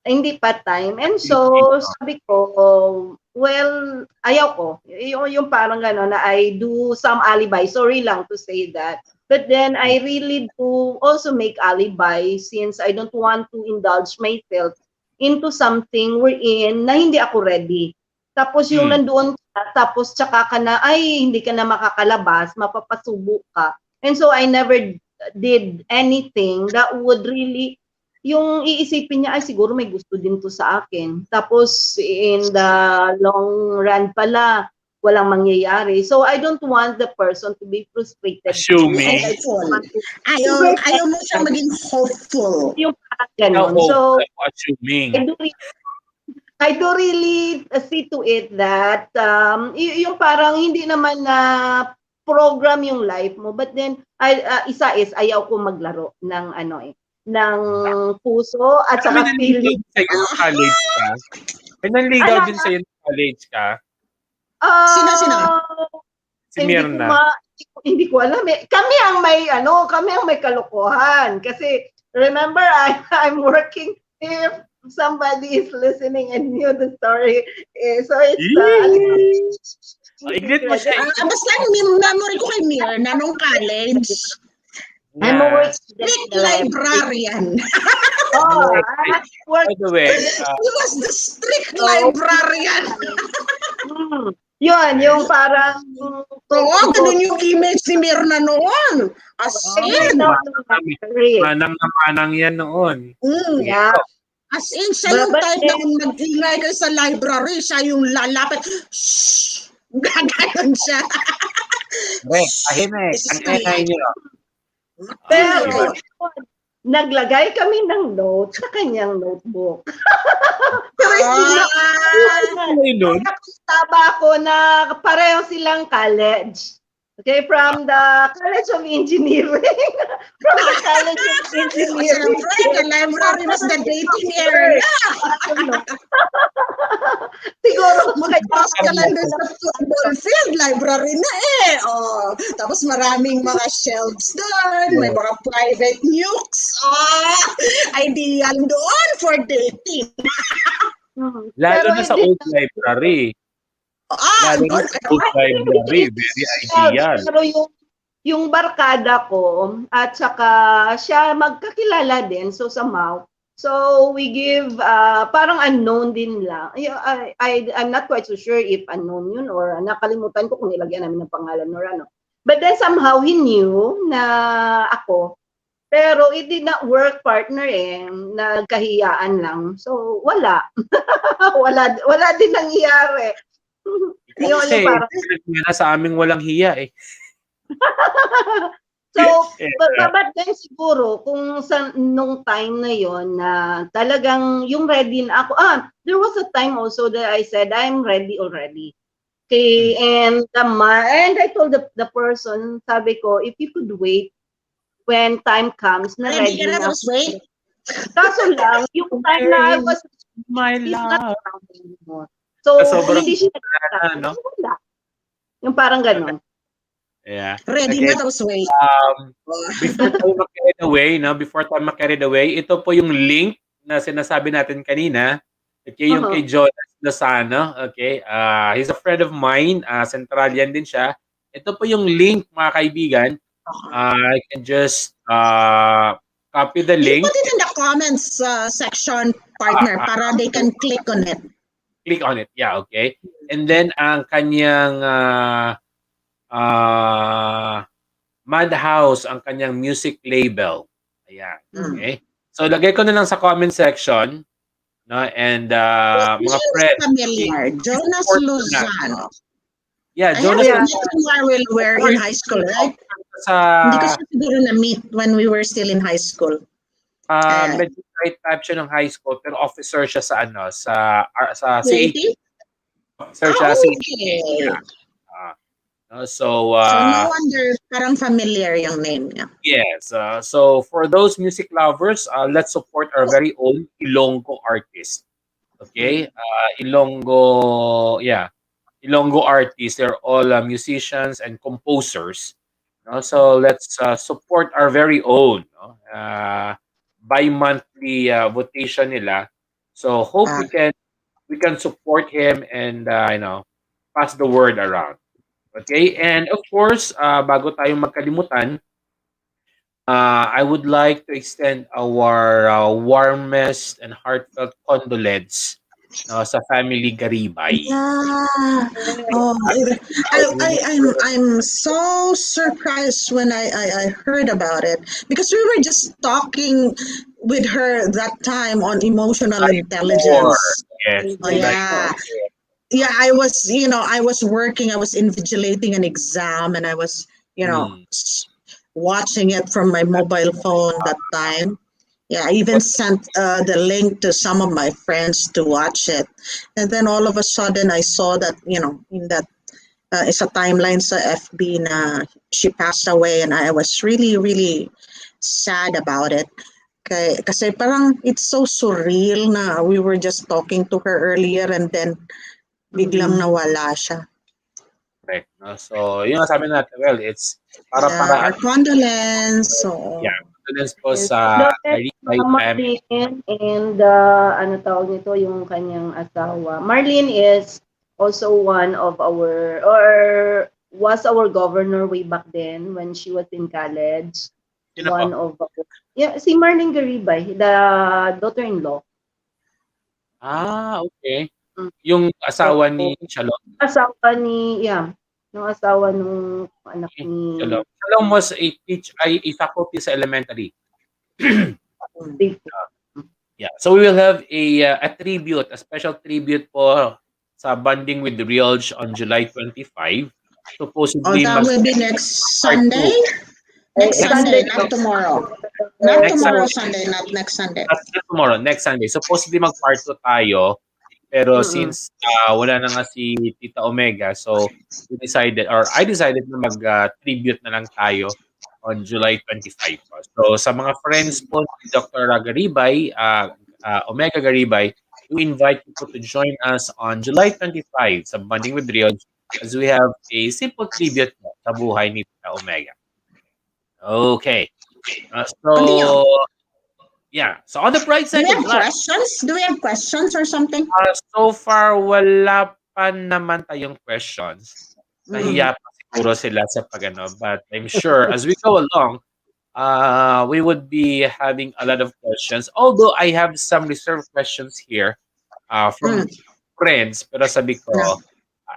hindi pa time. And so, sabi ko, well, ayaw ko. Yung parang gano'n na I do some alibi. Sorry lang to say that. But then, I really do also make alibi, since I don't want to indulge myself into something wherein na hindi ako ready. Tapos yung nandoon ka, tapos tsaka ka na, hindi ka na makakalabas, mapapasubo ka. And so, I never did anything that would really, yung iisipin niya, siguro may gusto din to sa akin. Tapos, in the long run pala, walang mangyayari. So, I don't want the person to be frustrated. Assuming. Ayaw mo siya maging hopeful. Yung parang ganun. So, assuming. I do really see to it that yung parang hindi naman na program yung life mo, but then isa is ayaw ko maglaro ng ng puso at saka feeling. College ka? May nanligaw din sa'yo ng college ka? Sino? Si Mirna. Hindi ko alam. Kami ang may kalokohan. Kasi remember, I'm working if somebody is listening and knew the story. So it's Iglit mo siya. Basta memory ko kay Mirna nung college. I'm a strict librarian. By the way, he was the strict librarian. Yun, yung parang Oo, ganun yung image ni Mirna noon. As in. Manang na manang yan noon. Yeah. As in, siya yung But type na kung mag-ingay kayo sa library, siya yung lalapit. Shhh! Gaganon siya. Tahimik. Ang ingay niyo. Pero, naglagay kami ng notes sa kanyang notebook. Pero nakakastaba ako na pareho silang college. Okay, from the College of Engineering. From the College of Engineering. The library was the dating area. Siguro, magpas ka lang doon sa football field, library na eh. Oh, tapos maraming mga shelves doon, may mga private nukes. Oh, ideal doon for dating. Lalo na sa old library. Lalo na sa old library, very ideal. Pero yung barkada ko at saka siya magkakilala din, so somehow. So we give parang unknown din lang. I'm not quite so sure if unknown yun or nakalimutan ko kung nilagyan namin ng pangalan or ano. But then somehow he knew na ako. Pero it did not work, partner eh. Nagkahiyaan lang. So wala. wala din nangyari. Kasi sa aming walang hiya eh. So, but then siguro, kung sa nung time na yon na talagang yung ready na ako, there was a time also that I said, I'm ready already. Okay, and I told the person, sabi ko, if you could wait when time comes na ready na. Wait. Kaso lang, yung time na I was, my love. So, hindi siya no? Yung parang ganun. Yeah. Ready na tapos wait. Before tayo ma-carried away, ito po yung link na sinasabi natin kanina. Okay, yung kay Jonas Lozano. Okay, he's a friend of mine. Centralian din siya. Ito po yung link, mga kaibigan. I can just copy the link. You put it in the comments section, partner, para they can click on it. Click on it, yeah, okay. And then ang kanyang Madhouse, ang kanyang music label. Ayan, okay. So lagay ko na lang sa comment section, no? And mga friends, familiar, Jonas Lozano. Yeah, Jonas Lozano. We were in high school, right? Hindi ko siya siguro na-meet when we were still in high school. Medyo right type siya ng high school, pero officer siya sa sa CAT. Officer siya sa CAT. So no wonder parang familiar yung name niya. Yes. So for those music lovers, let's support our very own Ilonggo artist. Okay? Ilonggo artists. They're all musicians and composers. So let's support our very own. Bi-monthly votation nila. So hope we can support him and pass the word around. Okay, and of course, bago tayo magkalimutan, I would like to extend our warmest and heartfelt condolence sa family Garibay. Yeah. Oh, I'm so surprised when I heard about it because we were just talking with her that time on emotional intelligence. Yes. Oh, yeah. Yeah, I was working, I was invigilating an exam, and I was, watching it from my mobile phone that time. Yeah, I even sent the link to some of my friends to watch it. And then all of a sudden, I saw that, in that, it's a timeline sa FB na she passed away, and I was really, really sad about it. Kasi parang it's so surreal na we were just talking to her earlier and then biglang nawala siya. Correct. So, yun ang sabi natin, well, it's para Our condolence. So, yeah, condolence po sa Marlene and ano tawag nito, yung kanyang asawa. Marlene is also one of our, or was our governor way back then when she was in college. One of si Marlene Garibay, the daughter-in-law. Okay. Yung asawa ni Shalom. Asawa ni, yung asawa nung anak ni Shalom. Shalom was a faculty sa elementary. Yeah. So we will have a tribute, a special tribute po sa Bonding with the Realge on July 25. Supposedly, that will be next Sunday? Next Sunday, not tomorrow. Not tomorrow Sunday, not next Sunday. Not tomorrow, next Sunday. Supposedly mag-part 2 tayo. Pero since wala na nga si Tita Omega, so we decided, or I decided na mag-tribute na lang tayo on July 25. So sa mga friends po ni Dr. Garibay, Omega Garibay, we invite you to join us on July 25 sa Bonding with Realge as we have a simple tribute sa buhay ni Tita Omega. Okay. So on the bright side, do we have questions or something? So far, wala pa naman tayong questions. Nahiya pa siguro sila sa pagano, but I'm sure as we go along, we would be having a lot of questions. Although I have some reserved questions here from friends, pero sabi ko,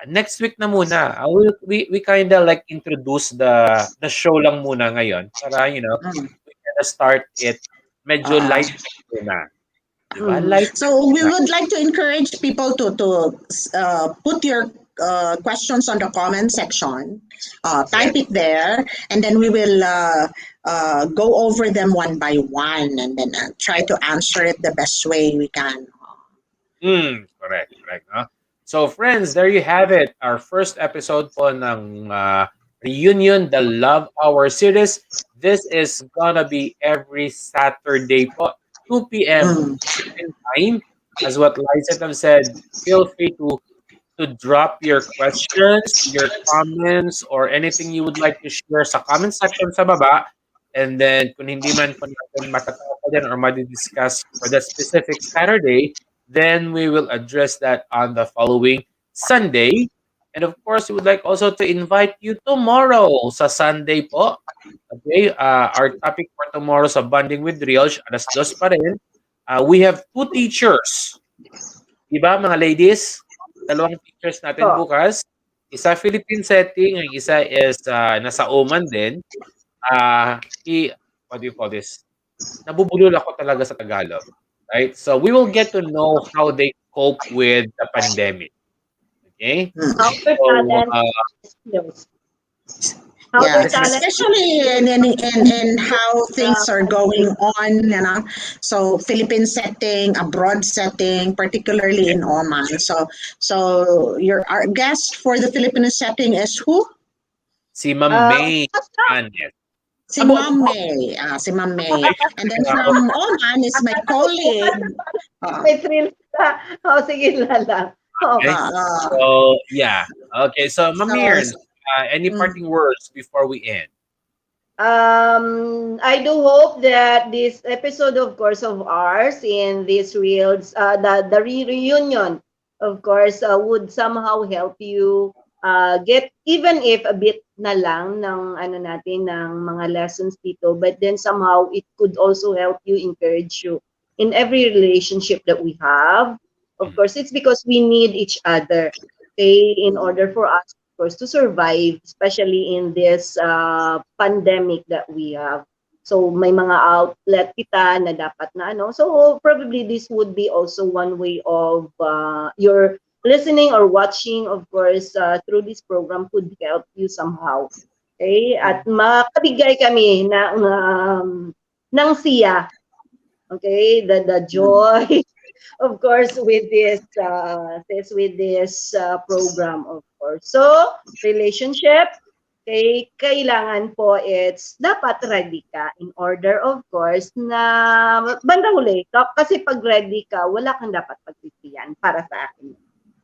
next week na muna. We kind of like introduce the show lang muna ngayon para we can start it medyo light na. Diba? So we would like to encourage people to put your questions on the comment section, type it there, and then we will go over them one by one and then try to answer it the best way we can. Correct. No? So friends, there you have it. Our first episode po ng Reunion, the Love Hour series. This is gonna be every Saturday po, 2 p.m. time. As what Lizette have said, feel free to drop your questions, your comments, or anything you would like to share sa comment section sa baba. And then, kung hindi man po natin matatapos din or madidiscuss for that specific Saturday, then we will address that on the following Sunday. And of course, we would like also to invite you tomorrow sa Sunday po. Okay, our topic for tomorrow sa Bonding with Realge, 2:00 pa rin. We have 2 teachers. Diba mga ladies? 2 teachers natin bukas. Isa Philippine setting, ang isa is nasa Oman din. What do you call this? Nabubulol ako talaga sa Tagalog. Right? So we will get to know how they cope with the pandemic. Okay? Especially in how things are going on, So Philippine setting, abroad setting, particularly in Oman. So our guest for the Philippine setting is who? Si Ma'am May Anet. Si Ma'am May. Si Ma'am May. And then from Oman is my colleague. May thrill ka. Sige lang. Okay. So, yeah. Okay, so Mamir, any parting words before we end? I do hope that this episode, of course, of ours in this Reels, the reunion, of course, would somehow help you get, even if a bit na lang ng ng mga lessons dito, but then somehow it could also help you, encourage you in every relationship that we have. Of course, it's because we need each other, okay, in order for us, of course, to survive, especially in this pandemic that we have. So may mga outlet kita na dapat na So probably this would be also one way of your listening or watching, of course, through this program could help you somehow. Okay? At makabigay kami ng siya. Okay? The joy. Of course, with this program, of course. So, relationship, okay, kailangan po it's dapat ready ka in order, of course, na bandang huli. Kasi pag ready ka, wala kang dapat pagtitiyan para sa akin.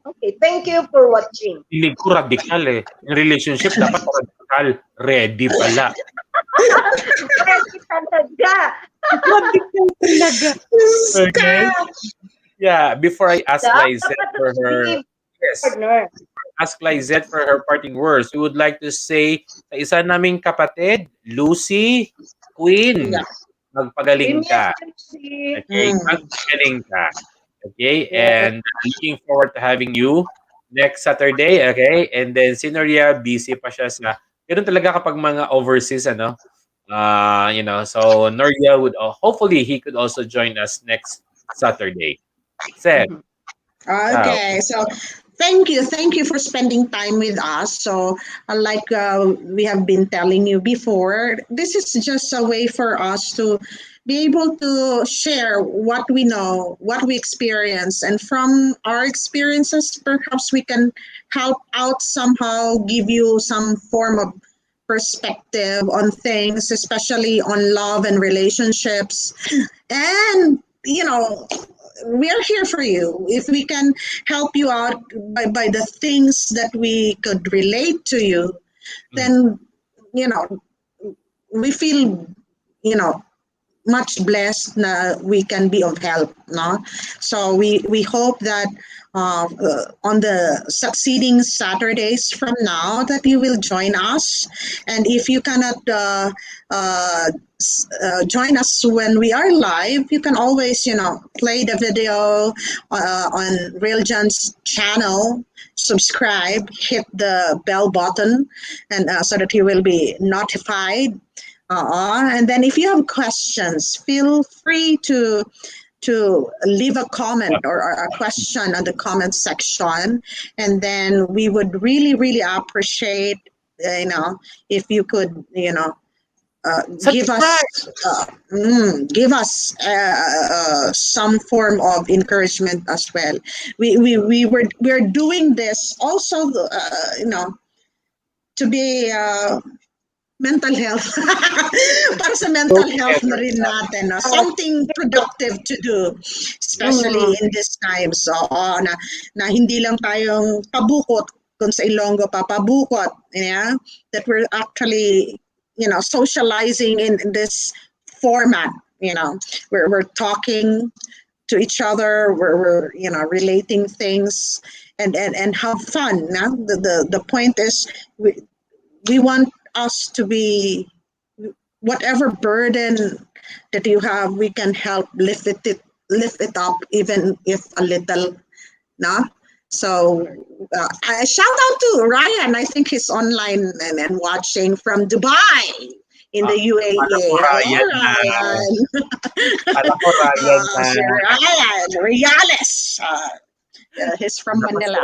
Okay, thank you for watching. Piling ko radical eh. In relationship, dapat radical. Ready pala. Ready talaga. Radical talaga. Okay. Yeah, before I ask Lizette for her ask Lizette for her parting words, we would like to say sa isa naming kapatid, Lucy Queen, magpagaling ka. Okay, magpagaling ka. Okay? And looking forward to having you next Saturday, okay? And then si Noria, busy pa siya sa ganun talaga kapag mga overseas, ano? So Noria would hopefully he could also join us next Saturday. Seb, ciao. Okay, so thank you for spending time with us. So, like we have been telling you before, this is just a way for us to be able to share what we know, what we experience, and from our experiences, perhaps we can help out somehow, give you some form of perspective on things, especially on love and relationships. And, we are here for you. If we can help you out by the things that we could relate to you, then, we feel, much blessed that we can be of help. No? So we hope that on the succeeding Saturdays from now that you will join us. And if you cannot join us when we are live, you can always, play the video on Realjan's channel, subscribe, hit the bell button, and so that you will be notified. And then if you have questions, feel free to leave a comment or a question on the comment section, and then we would really appreciate, if you could, give us some form of encouragement as well. We're doing this also, to be mental health. Para sa mental health na rin natin. No? Something productive to do, especially in this time. So, na hindi lang tayong pabukot, kung sa Ilonggo pa, pabukot. Yeah? That we're actually, socializing in this format. We're talking to each other, we're relating things and have fun. No? The point is, we want us to be, whatever burden that you have, we can help lift it up, even if a little. No? So I shout out to Ryan. I think he's online and watching from Dubai in the UAE. Ryan. Si Ryan Reales. He's from Manila.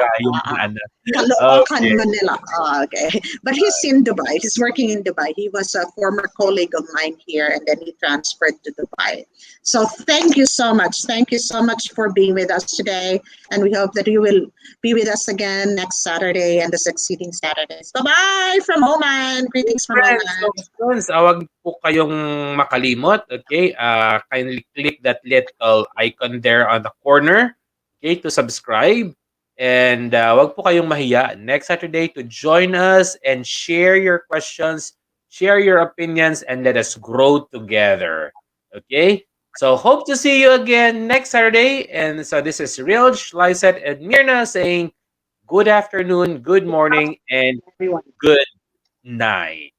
Caloocan, Manila. Okay. But he's in Dubai. He's working in Dubai. He was a former colleague of mine here, and then he transferred to Dubai. So thank you so much. Thank you so much for being with us today. And we hope that you will be with us again next Saturday and the succeeding Saturdays. Bye-bye from Oman. Greetings from Oman. Friends, huwag po kayong makalimot. Okay? Kindly click that little icon there on the corner. Okay, to subscribe, and wag po kayong mahiya next Saturday to join us and share your questions, share your opinions, and let us grow together. Okay, so hope to see you again next Saturday. And so this is Rilj, Lyset, and Mirna saying good afternoon, good morning, and good night.